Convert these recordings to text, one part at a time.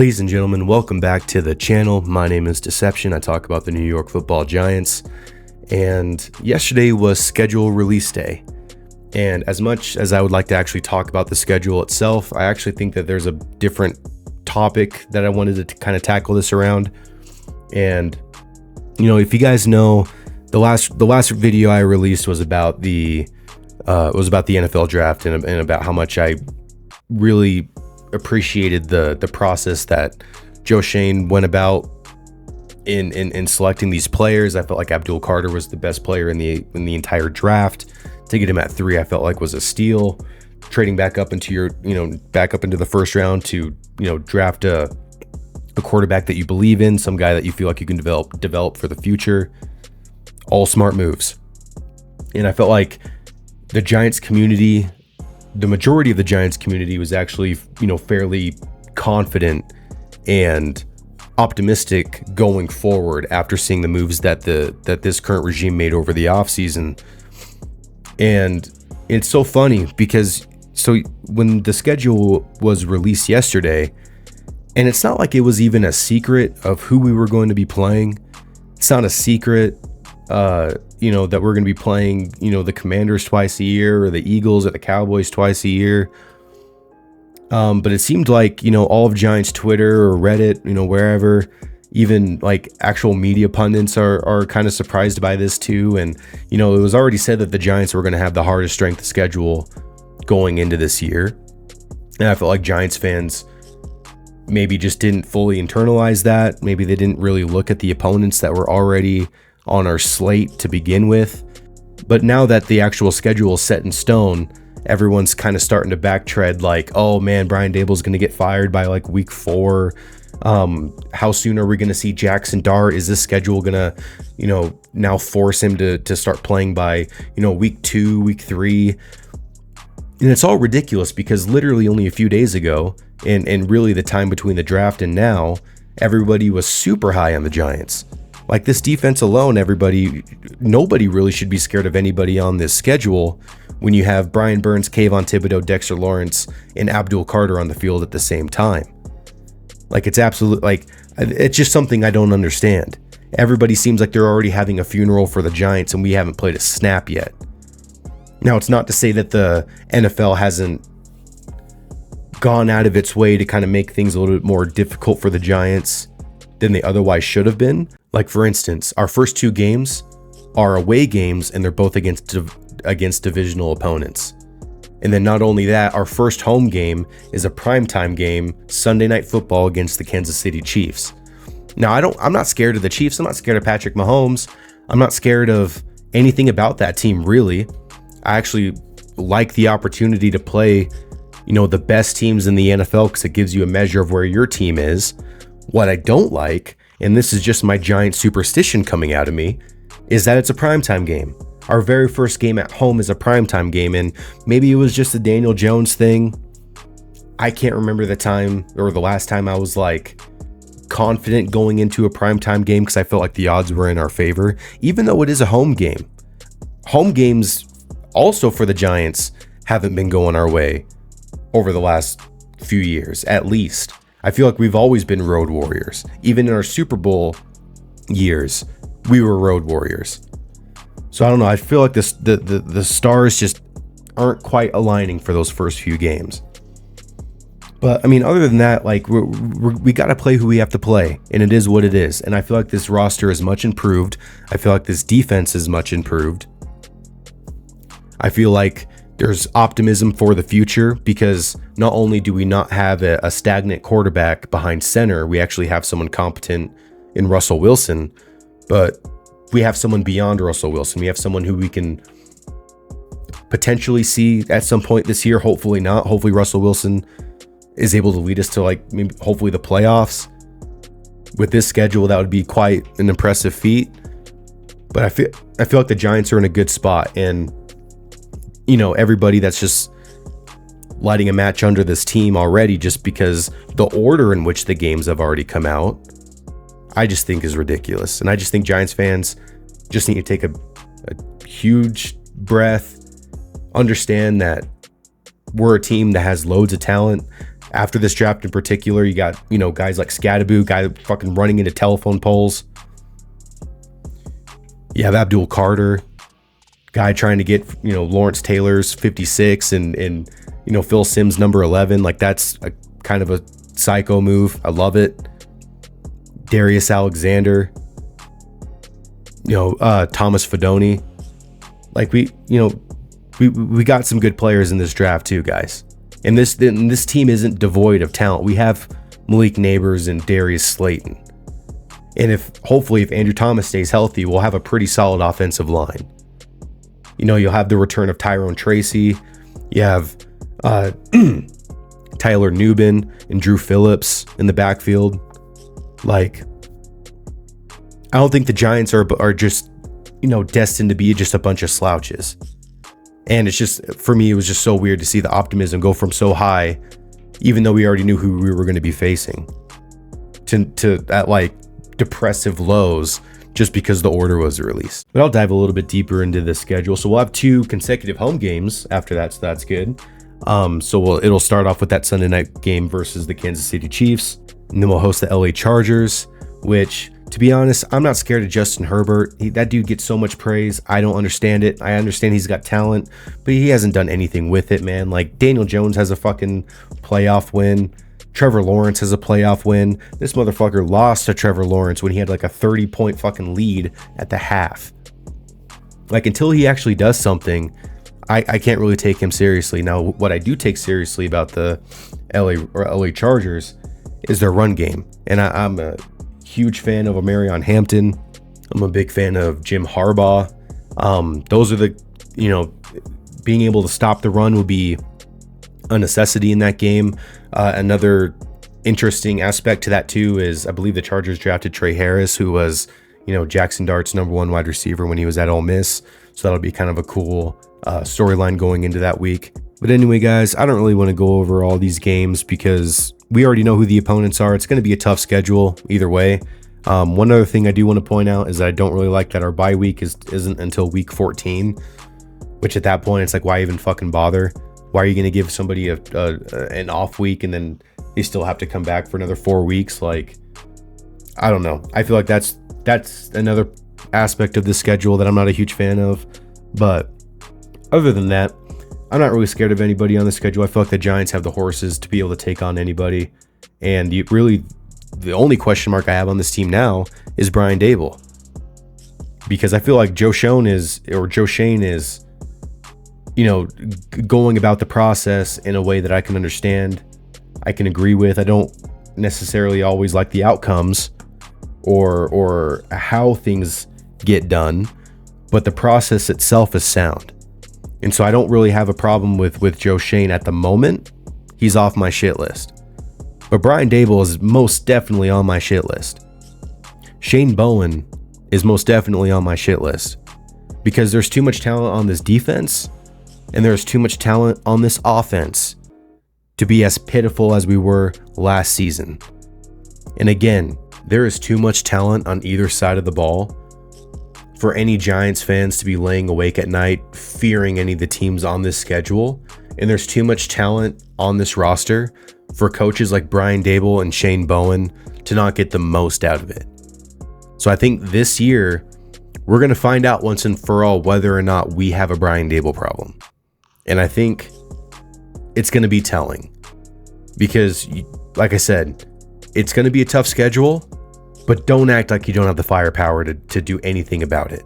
Ladies and gentlemen, welcome back to the channel. My name is Deception. I talk about the New York Football Giants. And yesterday was schedule release day. And as much as I would like to actually talk about the schedule itself, I actually think that there's a different topic that I wanted to kind of tackle this around. And, if you guys know, the last video I released was about the NFL draft and about how much I really appreciated the process that Joe Schoen went about in selecting these players. I felt like Abdul Carter was the best player in the entire draft. To get him at 3, I felt like was a steal. Trading back up into the first round to draft a quarterback that you believe in, some guy that you feel like you can develop for the future. All smart moves. And I felt like the Giants community, the majority of the Giants community, was actually fairly confident and optimistic going forward after seeing the moves that this current regime made over the offseason. And it's so funny because when the schedule was released yesterday, and it's not like it was even a secret of who we were going to be playing. It's not a secret that we're going to be playing the Commanders twice a year, or the Eagles or the Cowboys twice a year. But it seemed like all of Giants Twitter or Reddit, wherever, even like actual media pundits are kind of surprised by this too. And it was already said that the Giants were going to have the hardest strength of schedule going into this year, and I felt like Giants fans maybe just didn't fully internalize that. Maybe they didn't really look at the opponents that were already on our slate to begin with. But now that the actual schedule is set in stone, everyone's kind of starting to backtrack, like, oh man, Brian Daboll's going to get fired by like week 4. How soon are we going to see Jackson Dart? Is this schedule going to, now force him to start playing by, week 2, week 3? And it's all ridiculous because literally only a few days ago, and really the time between the draft and now, everybody was super high on the Giants. Like this defense alone, nobody really should be scared of anybody on this schedule when you have Brian Burns, Kayvon Thibodeaux, Dexter Lawrence, and Abdul Carter on the field at the same time. Like it's just something I don't understand. Everybody seems like they're already having a funeral for the Giants, and we haven't played a snap yet. Now, it's not to say that the NFL hasn't gone out of its way to kind of make things a little bit more difficult for the Giants than they otherwise should have been. Like, for instance, our first 2 games are away games, and they're both against divisional opponents. And then not only that, our first home game is a primetime game, Sunday Night Football against the Kansas City Chiefs. Now, I'm not scared of the Chiefs. I'm not scared of Patrick Mahomes. I'm not scared of anything about that team, really. I actually like the opportunity to play, the best teams in the NFL, because it gives you a measure of where your team is. What I don't like, and this is just my Giant superstition coming out of me, is that it's a primetime game. Our very first game at home is a primetime game, and maybe it was just a Daniel Jones thing. I can't remember the time or the last time I was like confident going into a primetime game because I felt like the odds were in our favor, even though it is a home game. Home games also for the Giants haven't been going our way over the last few years, at least. I feel like we've always been road warriors. Even in our Super Bowl years, we were road warriors. So I don't know. I feel like the stars just aren't quite aligning for those first few games. But I mean, other than that, like we got to play who we have to play, and it is what it is. And I feel like this roster is much improved. I feel like this defense is much improved. I feel like there's optimism for the future because not only do we not have a stagnant quarterback behind center, we actually have someone competent in Russell Wilson, but we have someone beyond Russell Wilson. We have someone who we can potentially see at some point this year. Hopefully not. Hopefully Russell Wilson is able to lead us to hopefully the playoffs. With this schedule, that would be quite an impressive feat. But I feel like the Giants are in a good spot, and everybody that's just lighting a match under this team already just because the order in which the games have already come out, I just think is ridiculous. And I just think Giants fans just need to take a huge breath, understand that we're a team that has loads of talent, After this draft in particular, you got, guys like Scadaboo, guy fucking running into telephone poles. You have Abdul Carter, guy trying to get, Lawrence Taylor's 56 and Phil Simms number 11. Like, that's a kind of a psycho move. I love it. Darius Alexander, Thomas Fidone. Like, we got some good players in this draft too, guys. And this team isn't devoid of talent. We have Malik Neighbors and Darius Slayton. And hopefully if Andrew Thomas stays healthy, we'll have a pretty solid offensive line. You'll have the return of Tyrone Tracy. You have Tyler Nubin and Drew Phillips in the backfield. Like, I don't think the Giants are just, destined to be just a bunch of slouches. And it's just, for me, it was just so weird to see the optimism go from so high, even though we already knew who we were going to be facing, to at like depressive lows just because the order was released. But I'll dive a little bit deeper into the schedule. So we'll have 2 consecutive home games after that, so that's good. It'll start off with that Sunday night game versus the Kansas City Chiefs, and then we'll host the LA Chargers, which, to be honest, I'm not scared of Justin Herbert. That dude gets so much praise. I don't understand it. I understand he's got talent, but he hasn't done anything with it, man. Like, Daniel Jones has a fucking playoff win. Trevor Lawrence has a playoff win. This motherfucker lost to Trevor Lawrence when he had like a 30-point fucking lead at the half. Like, until he actually does something, I can't really take him seriously. Now, what I do take seriously about the LA Chargers is their run game. And I'm a huge fan of Omarion Hampton. I'm a big fan of Jim Harbaugh. Those are the, being able to stop the run will be a necessity in that game. Another interesting aspect to that too is I believe the Chargers drafted Trey Harris, who was, Jackson Dart's number 1 wide receiver when he was at Ole Miss. So that'll be kind of a cool storyline going into that week. But anyway, guys, I don't really want to go over all these games because we already know who the opponents are. It's going to be a tough schedule either way. One other thing I do want to point out is that I don't really like that our bye week isn't until week 14, which at that point, it's like, why even fucking bother? Why are you going to give somebody an off week and then they still have to come back for another 4 weeks? Like, I don't know. I feel like that's another aspect of the schedule that I'm not a huge fan of. But other than that, I'm not really scared of anybody on the schedule. I feel like the Giants have the horses to be able to take on anybody. And the only question mark I have on this team now is Brian Daboll. Because I feel like Joe Schoen is going about the process in a way that I can understand, I can agree with. I don't necessarily always like the outcomes or how things get done, but the process itself is sound. And so I don't really have a problem with Joe Schoen at the moment. He's off my shit list. But Brian Daboll is most definitely on my shit list. Shane Bowen is most definitely on my shit list because there's too much talent on this defense and there's too much talent on this offense to be as pitiful as we were last season. And again, there is too much talent on either side of the ball for any Giants fans to be laying awake at night fearing any of the teams on this schedule. And there's too much talent on this roster for coaches like Brian Daboll and Shane Bowen to not get the most out of it. So I think this year, we're going to find out once and for all whether or not we have a Brian Daboll problem. And I think it's going to be telling because, like I said, it's going to be a tough schedule, but don't act like you don't have the firepower to do anything about it.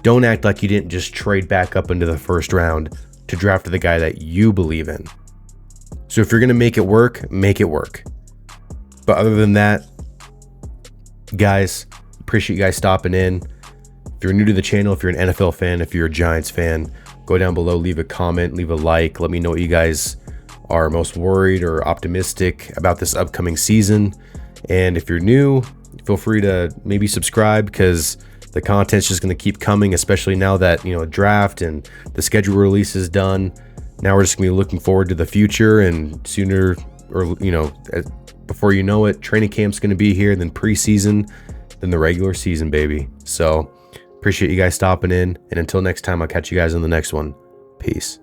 Don't act like you didn't just trade back up into the first round to draft the guy that you believe in. So if you're going to make it work, make it work. But other than that, guys, appreciate you guys stopping in. If you're new to the channel, if you're an NFL fan, if you're a Giants fan, go down below, leave a comment, leave a like. Let me know what you guys are most worried or optimistic about this upcoming season. And if you're new, feel free to maybe subscribe because the content's just going to keep coming, especially now that, draft and the schedule release is done. Now we're just going to be looking forward to the future, and sooner or, before you know it, training camp's going to be here, then preseason, then the regular season, baby. So appreciate you guys stopping in. And until next time, I'll catch you guys on the next one. Peace.